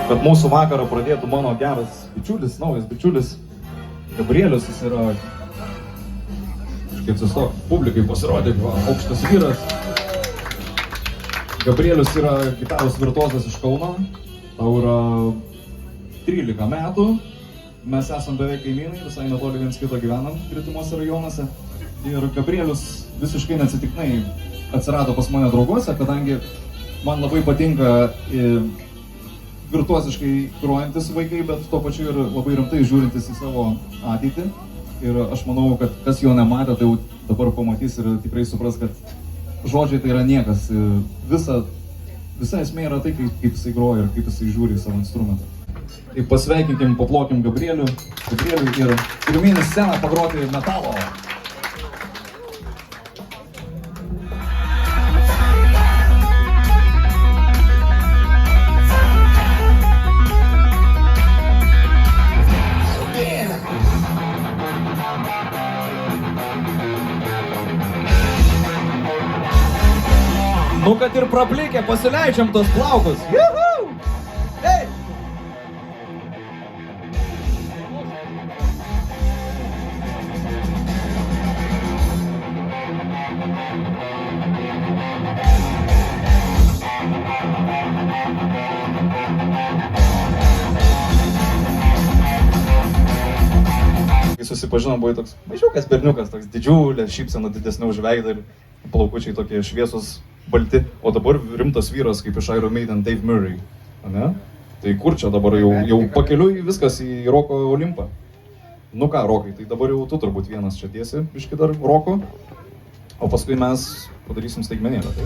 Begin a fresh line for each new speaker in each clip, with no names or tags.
kad mūsų vakarą pradėtų mano geras bičiulis, naujas bičiulis Gabrielius. Jis yra, kaip sustok, publikai pasirodė, aukštas vyras. Gabrielius yra gitaros virtuozas iš Kauno, tau yra 13 metų, mes esam beveik kaimynai, visai netoli viens kito gyvenam Gretimuose rajonuose. Ir Gabrielius visiškai neatsitiktinai atsirado pas mane drauguose, kadangi man labai patinka virtuoziškai grojantis vaikai, bet tuo pačiu ir labai rimtai žiūrintis į savo ateitį. Ir aš manau, kad kas jo nematė, tai jau dabar pamatys ir tikrai supras, kad žodžiai tai yra niekas. Visa esmė yra tai, kaip jisai groja ir kaip jisai žiūri į savo instrumentą. Tai pasveikinkim, paplokim Gabrielių ir pirmyn į sceną pagroti metalo. Nu, kad ir praplikę, pasileidžiam tos plaukus. Juhu! Hey! Kai susipažinom, buvai toks mažiukas berniukas, toks didžiulė šypsena didesnė už veidą ir plaukučiai tokie šviesus, balti, o dabar rimtas vyras kaip iš Iron Maiden Dave Murray, ane? Tai kur čia dabar jau pakeliui viskas į roko Olimpą. Nu ką, Rokai, tai dabar jau tu turbūt vienas čia tiesi, biškį dar roko, o paskui mes padarysim staigmenėlę, tai?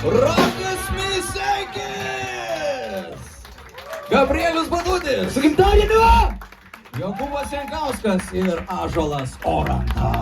Rokas Miseikis! Gabrielius Banutis! Su gimtadieniu! Jokūbas Jankauskas ir Ąžuolas Orantas!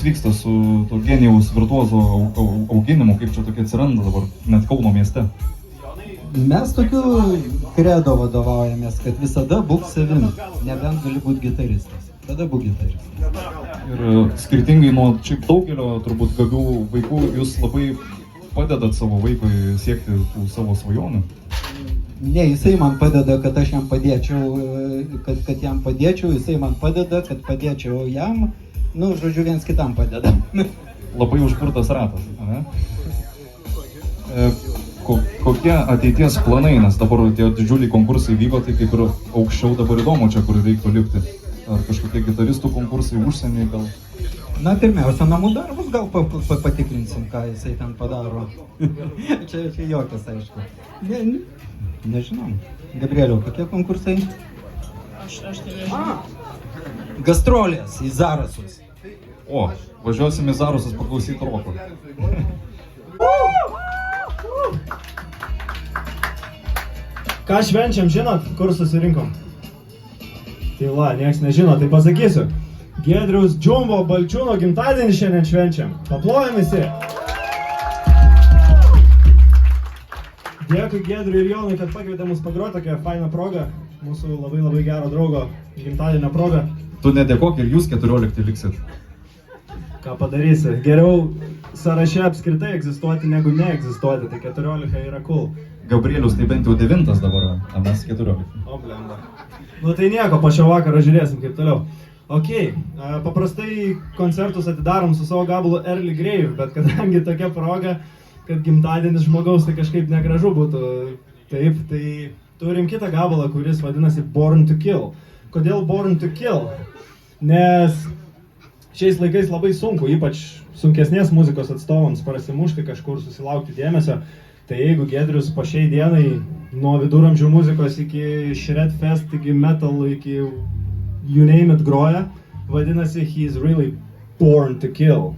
vyksta su to genijaus virtuozo auginimu, kaip čia tokie atsiranda dabar net Kauno mieste?
Mes tokiu kredo vadovaujamės, kad visada būk savim, nebent gali būti gitaristas. Tada būk gitaristas.
Ir skirtingai nuo šiaip daugelio turbūt gabių vaikų, jūs labai padedat savo vaikui siekti tų savo svajonių.
Ne, jisai man padeda, kad aš jam padėčiau, kad jam padėčiau, jisai man padeda, kad padėčiau jam, nu, žodžiu, viens kitam padeda.
Labai užburtas ratas, ne? Kokie ateities planai, nes dabar tie didžiuliai konkursai vyko, tai kaip ir aukščiau dabar įdomu čia, kur reiktų lipti. Ar kažkokie gitaristų konkursai užsieniai gal?
Na, pirmiausia, namų darbus gal patikrinsim, ką jisai ten padaro. Čia jokias, aišku. Nežinau. Gabrieliau, kokie konkursai?
Aš tai nežinau.
Gastrolės į Zarasus.
O, važiuosim į Zarasus paklausyti roko.
Ką švenčiam, žinot, kur susirinkom? Tyla, nieks nežino, tai pasakysiu. Giedriaus Džumbo Balčiūno gimtadienį šiandien švenčiam. Paplojam visi. Dėkui Giedriui ir Jonui, kad pakvietė mus pagroti tokią fainą progą. Mūsų labai gero draugo gimtadienio progą.
Tu nedėkok ir jūs 14 liksit.
Ką padarysi? Geriau sąraše apskritai egzistuoti negu neegzistuoti, tai 14 yra cool.
Gabrielius tai bent jau 9 dabar, o mes 14.
O, blemba. Nu tai nieko, po šio vakaro žiūrėsim kaip toliau. Ok, paprastai koncertus atidarom su savo gabalu Early Grave, bet kadangi tokia proga, kad gimtadienis žmogaus tai kažkaip negražu būtų, taip, tai turim kitą gabalą, kuris vadinasi Born to Kill. Kodėl Born to Kill? Nes šiais laikais labai sunku, ypač sunkesnės muzikos atstovams prasimušti kažkur, susilaukti dėmesio. Tai jeigu Giedrius po šiai dienai nuo viduramžių muzikos iki Shredfest, iki metal, iki you name it groja, vadinasi, he is really born to kill.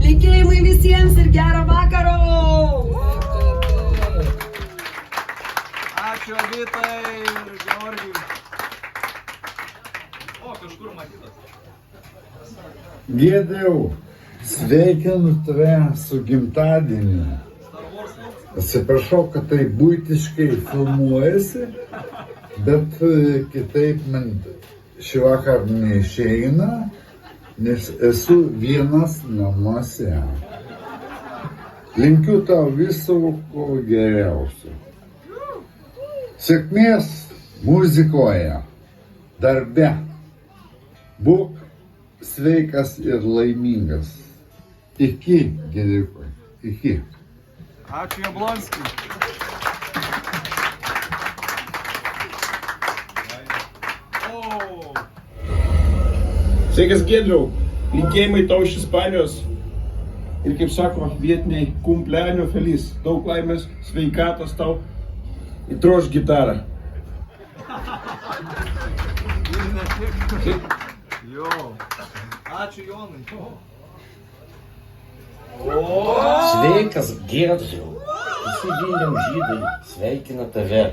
Linkėjimai visiems. Giedriau, sveikinu tave su gimtadieniu. Atsiprašau, kad tai buitiškai filmuojasi, bet kitaip man šį vakar neišeina, nes esu vienas namuose. Linkiu tau viso ko geriausio. Sėkmės muzikoje, darbe. Būk sveikas ir laimingas. Iki, Giedriukai, iki.
Ačiū Jablonskiui.
Sveikas Giedriau, linkėjimai tau iš Ispanijos ir kaip sako vietiniai cumpleaños feliz, daug laimės, sveikatos tau, įtroš gitarą.
Jo. Ačiū Jonai.
Sveikas Giedriau, visi Vilniaus žydai sveikina tave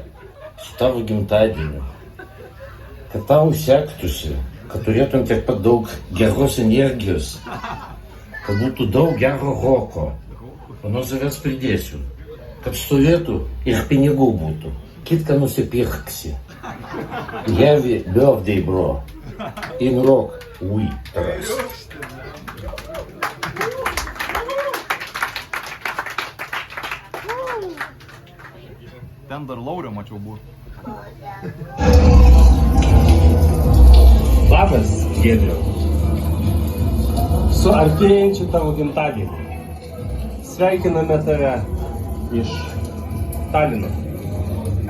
su tavo gimtadieniu. Kad tau sektųsi, kad turėtum tiek pat daug geros energijos, kad būtų daug gero roko. O nuo savęs pridėsiu, kad stovėtų ir pinigų būtų. Kitką nusipirksi. Happy birthday, bro. In rock we trust.
Ten dar Laurio mačiau būti.
Labas, Giedriau. Su artėjančiu tavo gimtadieniu. Sveikiname tave iš Talino.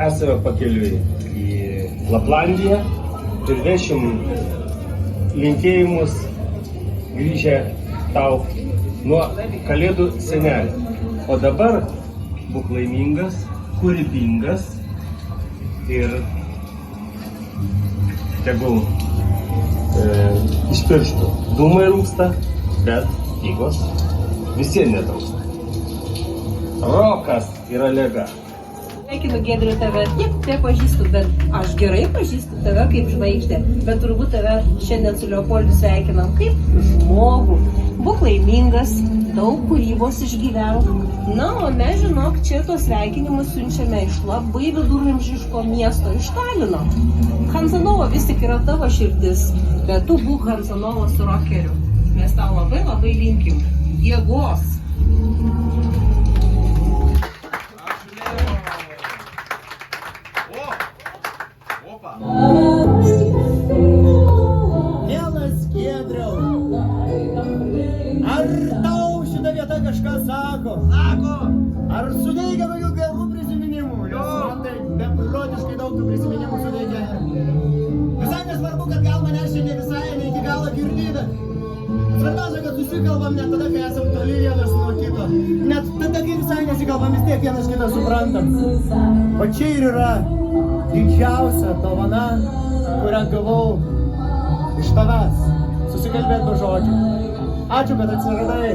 Esame pakeliui į Laplandiją ir vešim linkėjimus grįžę tau nuo Kalėdų senelio. O dabar būk laimingas, kūrybingas ir tegul iš pirštų dūmai rūksta, bet figos visiems netrūksta. Rokas yra lega.
Sveikinu Giedriu tave, tiek pažįstu, bet aš gerai pažįstu tave kaip žvaigždę, bet turbūt tave šiandien su Leopoldu sveikinam kaip žmogų. Būk laimingas, daug kūrybos išgyvenk. Na, o mes, žinok, čia tos sveikinimus siunčiame iš labai viduramžiško miesto, iš Talino. Hanzanovo vis tik yra tavo širdis, bet tu būk Hanzanovo su rokeriu. Mes tau labai labai linkim jėgos.
Mielas Giedriau, ar tau šita vieta kažką sako? Sako! Ar suteikia tokių gerų prisiminimų? Jo! Man tai beprotiškai daug tų prisiminimų suteikia. Visai nesvarbu, kad gal manęs čia ne visai, ne iki galo girdite. Svarbiausia, kad susikalbam net tada, kai esam toli vienas nuo kito. Net tada, kai visai nesikalbam, vis tiek vienas kitą suprantam. O čia ir yra didžiausia dovana, kurią gavau iš tavęs. Susikalbėt be žodžių. Ačiū, kad atsiradai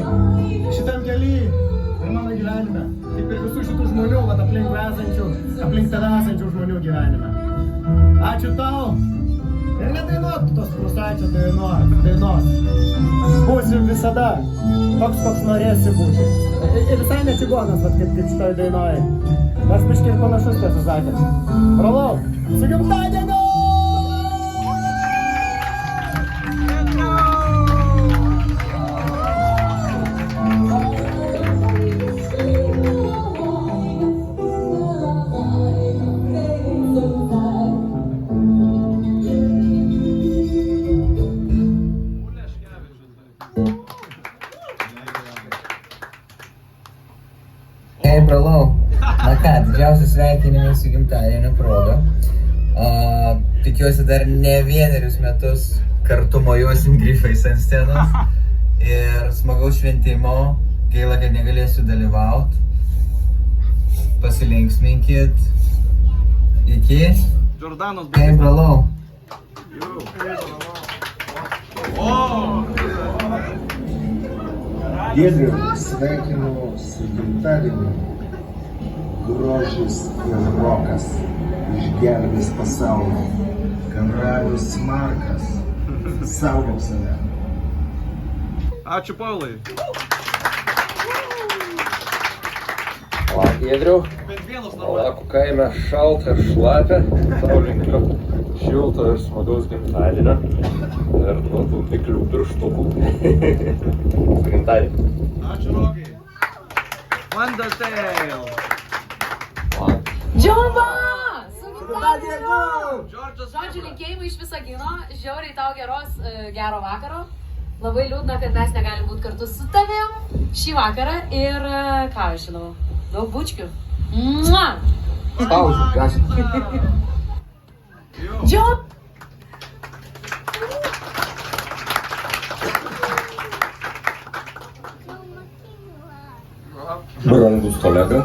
šitam kely ir mano gyvenime. Kaip ir visų šitų žmonių, aplink tave esančių žmonių gyvenime. Ačiū tau. Ir nedainuok tos Prūsaičio dainos. Būsi visada toks, koks norėsi būti. Ir visai ne čigonas, kaip šitoj dainoj. Nors biškai ir panašus, tiesą sakant. Brolau, su gimtadieniu!
Hei, brolau. Na ką, didžiausios sveikinimai su gimtadienio proga. Tikiuosi dar ne vienerius metus kartu mojuosim grifais ant scenos. Ir smagaus šventimo. Gaila, kad negalėsiu dalyvauti. Pasilinksminkit. Iki.
Jordanas.
Hei, brolau.
Giedriau, sveikinu su gimtadieniu. Grožis ir rokas išgelbės pasaulį. Karalius Markas, saugok save.
Ačiū, Paulai.
O, Giedriau, Valakų kaime šalta ir šlapia, tau linkiu šilto ir smagaus gimtadienio ir tų piklių pirštukų. Su gimtadieniu.
Ačiū, Rokai. Undertale.
Džiova! Su gimtadieniu! Žodžiu, linkėjimai iš Visagino, žiauriai tau gero vakaro. Labai liūdna, kad mes negalim būti kartu su tavim šį vakarą ir ką aš žinau, daug bučkių. Mua!
Pauzė, gražiai.
Džiova!
Brangus kolega,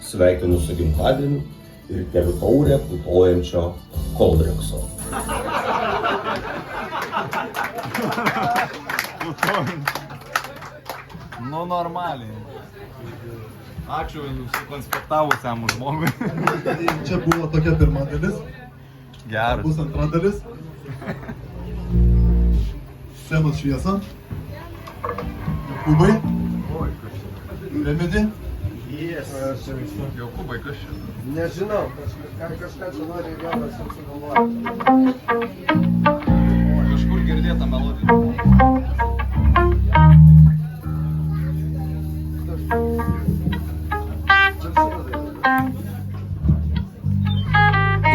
sveikinu su gimtadieniu ir keliu taurę putojančio Koldrekso.
Nu, normaliai. Ačiū sukonspektavusiam žmogui.
Čia buvo tokia pirma dalis,
Geras.
bus antra dalis. Scenos šviesa. Kubai. Remedi.
Jokūbai, kas čia?
Nežinau, kažką čia nori Jonas sugalvoti.
Kažkur girdėta melodija.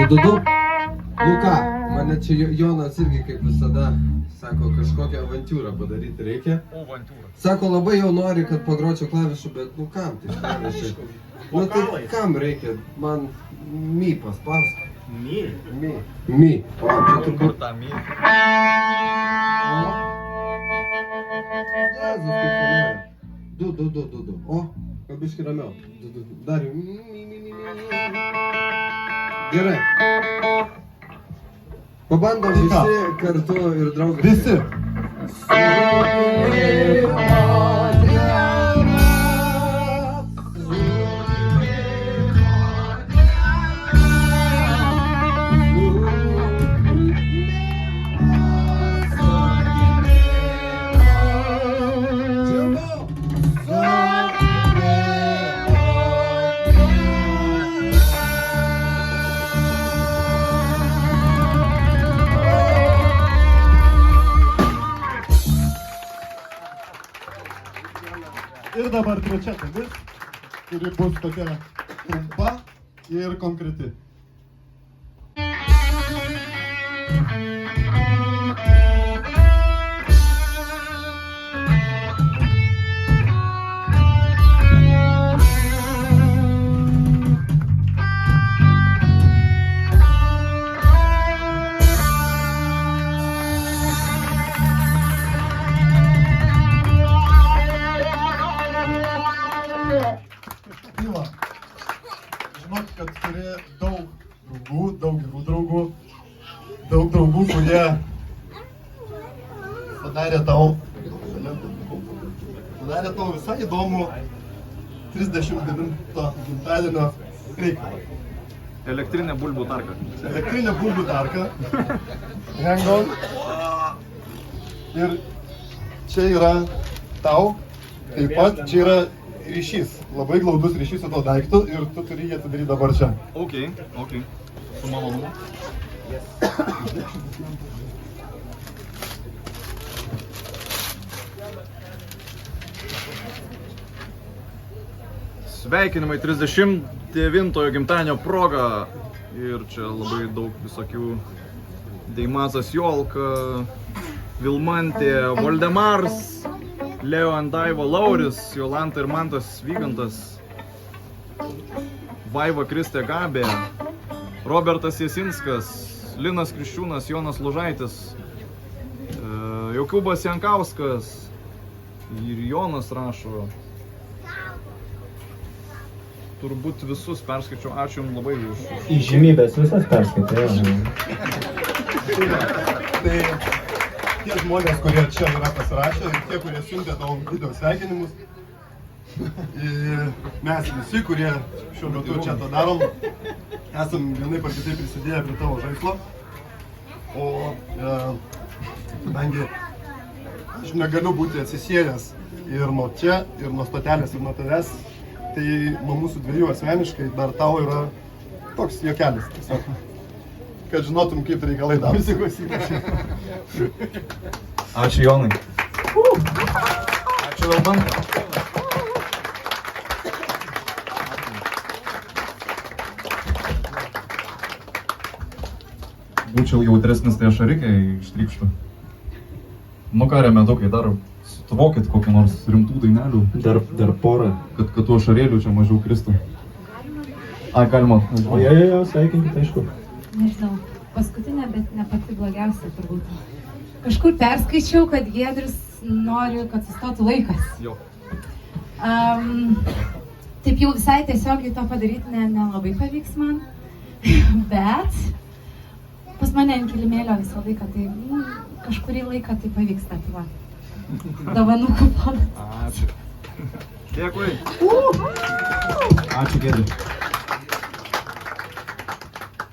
Du. Nu ką, mane čia Jonas irgi kaip visada sako, kažkokią avantiūrą padaryti reikia. Sako, labai jau nori, kad pagročiau klavišų, bet nu kam tai klavišai? Nu tai kam reikia? Man mi paspaust. Mi. O, čia tu
Kur tą mį?
Jezus, kaip fanuoja. Du. O, kabiški ramiau. Du. Dar jau. Gerai. Pabandom visi kartu ir draugai.
Visi. Ir dabar trečia dalis, kuri bus tokia trumpa ir konkreti. Žinok, kad turi daug gerų draugų, daug draugų, kurie padarė tau visai įdomų 39 gimtadienio reikalą.
Elektrinė bulbų tarka.
Elektrinė bulbų tarka. Hang-on. Ir čia yra tau, taip pat čia yra ryšys, labai glaudus ryšys su to daiktu ir tu turi jį atidaryti dabar čia.
Ok. Su malonumu. Sveikinimai 39-ojo gimtadienio proga. Ir čia labai daug visokių Deimazas Jolka, Vilmantė, Voldemars, Leo Andaiva Lauris, Jolanta ir Mantas Vygantas, Vaiva Kristė Gabė, Robertas Jasinskas, Linas Kriščiūnas, Jonas Lužaitis, Jokūbas Jankauskas ir Jonas rašo. Turbūt visus perskaičiau, ačiū jums labai už...
Įžymybės visas perskaitė.
Tai tie žmonės, kurie čia yra pasirašę ir tie, kurie siuntė tau video sveikinimus, mes visi, kurie šiuo metu čia tą darom, esam vienaip ar kitaip prisidėję prie tavo žaislo. O kadangi aš negaliu būti atsisėdęs ir nuo čia, ir nuo stotelės, ir nuo tavęs. Tai nuo mūsų dviejų asmeniškai dar tau yra toks juokelis tiesiog. Kad žinotum, kaip reikalai darosi klausytis.
Ačiū Jonai. Ačiū Vilmanta. Būčiau jautresnis, tai ašarikiai ištrykštų. Nu ką, remedukai, dar sutuvokit kokį nors rimtų dainelių.
Dar porą.
Kad tų ašarėlių čia mažiau kristų. Ai, galima.
Jo, sveikinkit, aišku.
Nežinau, paskutinė, bet ne pati blogiausia turbūt. Kažkur perskaičiau, kad Giedrius nori, kad sustotų laikas.
Jo.
Taip jau visai tiesiogiai to padaryti nelabai pavyks man, bet pas mane ant kilimėlio visą laiką, tai kažkurį laiką tai pavyksta. Tai va. Dovanų kuponas.
Ačiū. Dėkui. Ačiū, Giedri.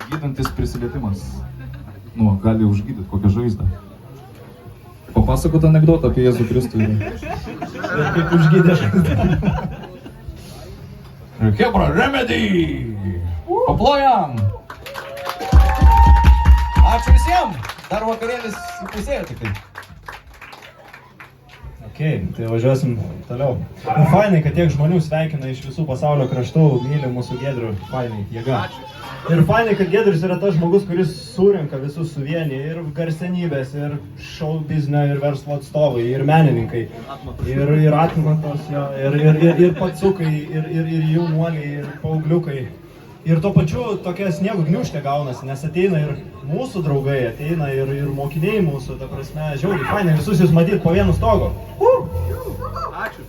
Gydantis prisilietimas. Nu, gali užgydyti kokią žaizdą. Papasakot anekdotą apie Jėzų Kristų.
Ir kaip užgydė žaizdą.
Hebra, remedy! Paplojam! Ačiū visiems! Dar vakarėlis įpusėjo tik tai.
Okei, tai važiuosim toliau. Nu, fainai, kad tiek žmonių sveikina iš visų pasaulio kraštų, myli mūsų Giedrių, fainai, jėga. Ir fainai, kad Giedrius yra tas žmogus, kuris surenka visus suvienyje, ir garsenybės, ir šou biznio, ir verslo atstovai, ir menininkai, ir atmatos, jo, ir pacukai, ir jaunuoliai, ir paaugliukai. Ir tuo pačiu tokia sniego gniūžtė gaunasi, nes ateina ir mūsų draugai, ateina ir mokiniai mūsų, ta prasme, žiauriai fainai visus jūs matyt po vienu stogu. Ačiū.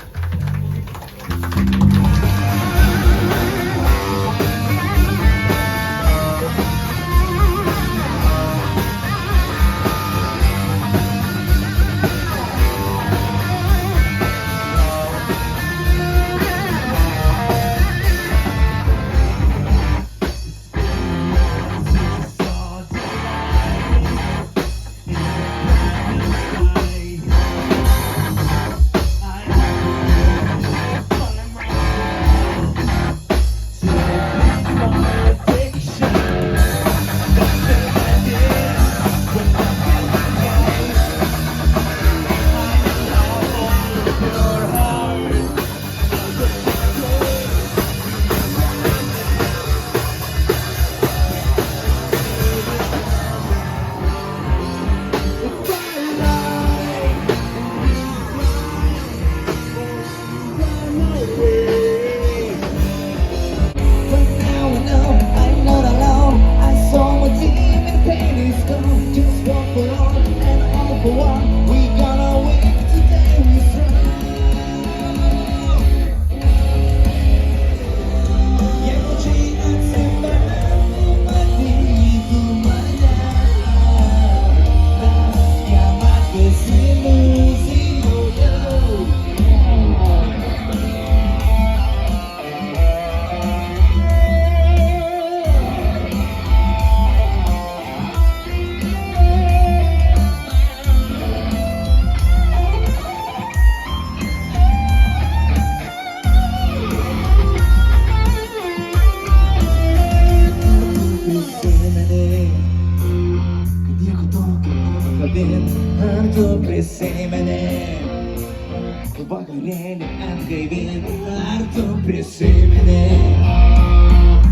vakarėlį atgaivint, ar tu prisimeni,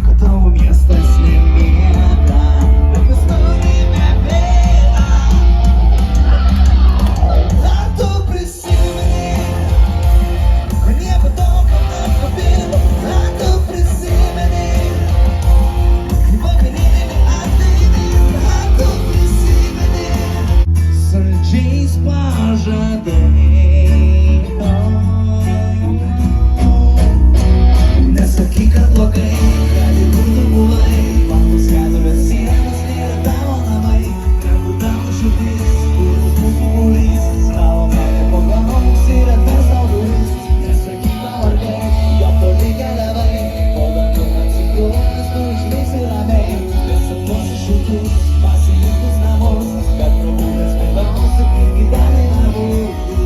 kad tavo miestas nemėta, bet mes norime bėdą. Ar tu prisimeni, kad nieko tokio nepabilo, ar tu prisimeni, vakarėlį atgaivint, ar tu prisimeni, saldžiais pažadais. Nesakyk, kad blogai, kad ir kur tu buvai, baltos keturios sienos nėra tavo namai, negu tavo širdis, kur mūrys, tavo meilė pagaus yra tas tau duris. Nesakyk pavardė, jo toli keliavai, o dangun atsikūręs tu užmisi ramiai, nesapnuosi šiltus, pasilinkus namus, kad prabūdęs vėliausi kaip gyvenai namus.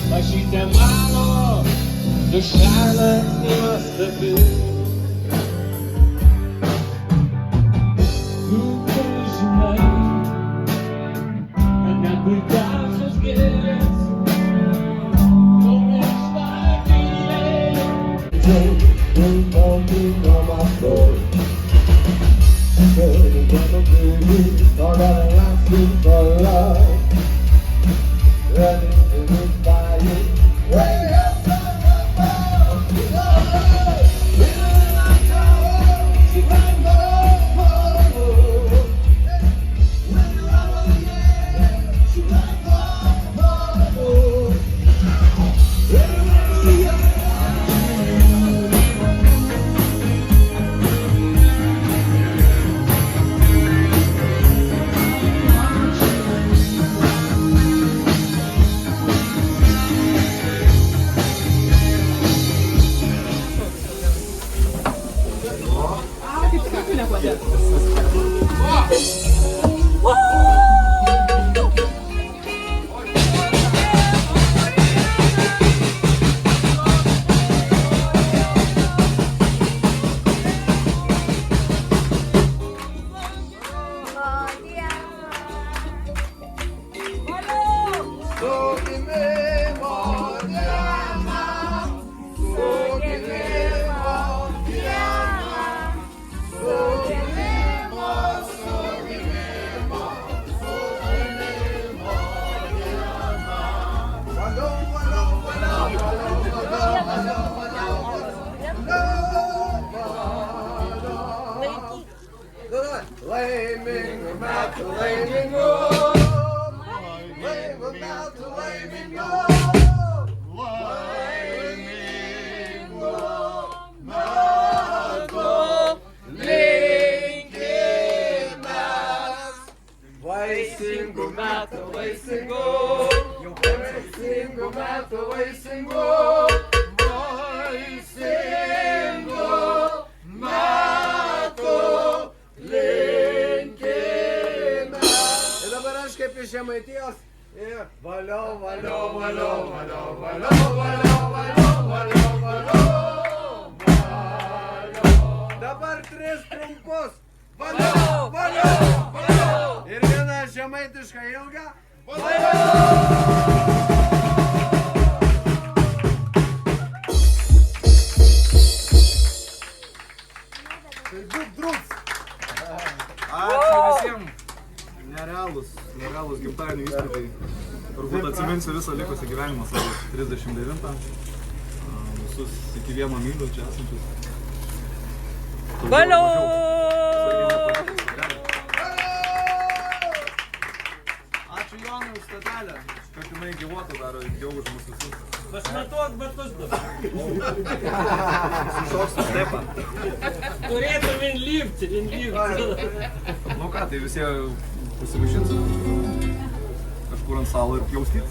Mažytė mano, dušelė nuostabi. Tu žinai, kad net puikiausios gėlės to neišvardyjai.
Laimingų metų, laimingų, laimingų metų, laimingų, laimingų metų, linkimės. Vaisingų metų, vaisingų, vaisingų metų, vaisingų, vaisingų metų. Linkime. Ir dabar aš kaip iš Žemaitijos. Ir valiau, valiau, valiau, valiau, valiau, valiau, valiau, valiau, valiau. Dabar 3 trumpus. Valiau, valiau, valiau. Ir vieną žemaitišką ilgą. Valiau. Tai būk drūks.
Ačiū visiems. Nerealūs gimtadienio įspūdžiai. Turbūt atsiminsiu visą likusį gyvenimą savo 39. Visus iki 1 mylių čia esančius. Valio! Ačiū Jonui už statelę, kad jinai gyvuotų dar ilgiau už mus visus.
Pasimatuok batus dabar.
Sušoksiu stepą.
Turėtum vien lipti.
Nu ką, tai visi pasivašins kažkur ant salo ir pjaustyt.